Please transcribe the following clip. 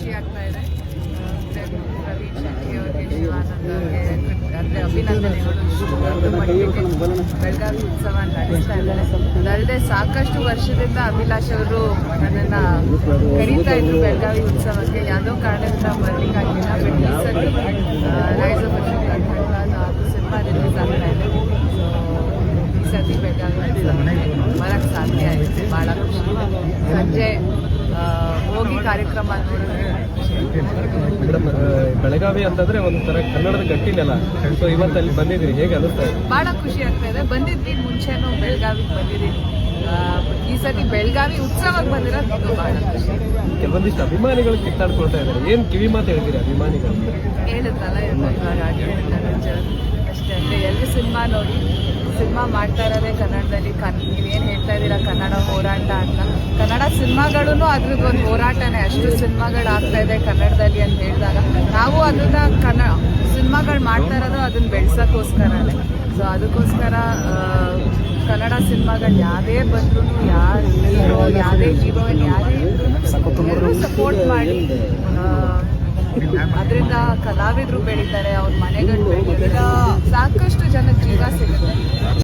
ಖುಷಿ ಆಗ್ತಾ ಇದೆ. ಪ್ರವೀಣ್ ಶೆಟ್ಟಿ ಅವರಿಗೆ, ಶಿವಾನಂದ್ ಅವರಿಗೆ ಅಂದರೆ ಅಭಿನಂದನೆಗಳು. ಇಷ್ಟು ಮಟ್ಟಿಗೆ ಬೆಳಗಾವಿ ಉತ್ಸವ ನಡೆಸ್ತಾ ಇದ್ದಾರೆ. ಅದಲ್ಲದೆ ಸಾಕಷ್ಟು ವರ್ಷದಿಂದ ಅಭಿಲಾಷ್ ಅವರು ನನ್ನನ್ನು ಕರೀತಾ ಇದ್ರು ಬೆಳಗಾವಿ ಉತ್ಸವಕ್ಕೆ. ಯಾವುದೋ ಕಾರಣದಿಂದ ಬರಲಿಕ್ಕಾಗಿಲ್ಲ. ಬಟ್ ಈ ಸರಿ ರೈಸ್ ಆಫ್ ಅಶೋಕ್ ಹಾಗೂ ಸಿನಿಮಾ ರಿಲೀಸ್ ಆಗ್ತಾ ಇದೆ. ಈ ಸತಿ ಬೆಳಗಾವಿ ಬರೋಕ್ಕೆ ಸಾಧ್ಯ ಆಯಿತು. ಭಾಳ ಖುಷಿ. ಸಂಜೆ ಹೋಗಿ ಕಾರ್ಯಕ್ರಮ ನೋಡಿದ್ರೆ ಮೇಡಮ್, ಬೆಳಗಾವಿ ಅಂತಂದ್ರೆ ಒಂಥರ ಕನ್ನಡದ ಗಟ್ಟಿನೆಲ್ಲ. ಸೊ ಇವತ್ತು ಅಲ್ಲಿ ಬಂದಿದ್ದೀರಿ, ಹೇಗೆ ಅನಿಸ್ತಾ ಇದೆ? ಭಾಳ ಖುಷಿ ಆಗ್ತಾ ಇದೆ. ಬಂದಿದ್ವಿ ಮುಂಚೆನೂ ಬೆಳಗಾವಿಗೆ ಬಂದಿದ್ದೀನಿ. ಈ ಸತಿ ಬೆಳಗಾವಿ ಉತ್ಸವಕ್ಕೆ ಬಂದಿರೋದು ಭಾಳ ಖುಷಿ. ಕೆಲವೊಂದಿಷ್ಟು ಅಭಿಮಾನಿಗಳು ಕಿತ್ತಾಡ್ಕೊಳ್ತಾ ಇದ್ದಾರೆ, ಏನು ಕಿವಿ ಮಾತು ಹೇಳ್ತೀರಿ ಅಭಿಮಾನಿಗಳು? ಹೇಳುತ್ತಲ್ಲ ಇವಾಗ ಅಷ್ಟೇ. ಅಂದರೆ ಎಲ್ಲರೂ ಸಿನಿಮಾ ನೋಡಿ, ಸಿನಿಮಾ ಮಾಡ್ತಾ ಇರೋದೇ ಕನ್ನಡದಲ್ಲಿ. ನೀವೇನು ಹೇಳ್ತಾ ಇದ್ದೀರಾ ಕನ್ನಡ ಹೋರಾಟ ಅಂತ, ಕನ್ನಡ ಸಿನಿಮಾಗಳೂ ಅದ್ರದ್ದು ಒಂದು ಹೋರಾಟನೇ. ಅಷ್ಟು ಸಿನಿಮಾಗಳು ಆಗ್ತಾ ಇದೆ ಕನ್ನಡದಲ್ಲಿ ಅಂತ ಹೇಳಿದಾಗ ನಾವು ಅದನ್ನು ಸಿನಿಮಾಗಳು ಮಾಡ್ತಾ ಇರೋದು ಅದನ್ನು ಬೆಳೆಸೋಕ್ಕೋಸ್ಕರನೇ. ಸೊ ಅದಕ್ಕೋಸ್ಕರ ಕನ್ನಡ ಸಿನಿಮಾಗಳು ಯಾವುದೇ ಬಂದ್ರೂ, ಯಾರು ಹೀರೋ, ಯಾವುದೇ ಹೀರೋಯಿನ್ ಯಾರೇ ಇದ್ರೂ ಸಪೋರ್ಟ್ ಮಾಡಿ. ಅದರಿಂದ ಕಲಾವಿದರು ಬೆಳೀತಾರೆ, ಅವ್ರ ಮನೆಗಳು ಬೆಳೀತಾರೆ, ಸಾಕಷ್ಟು ಜನಕ್ಕೆ ಜೀವ ಸಿಗುತ್ತೆ.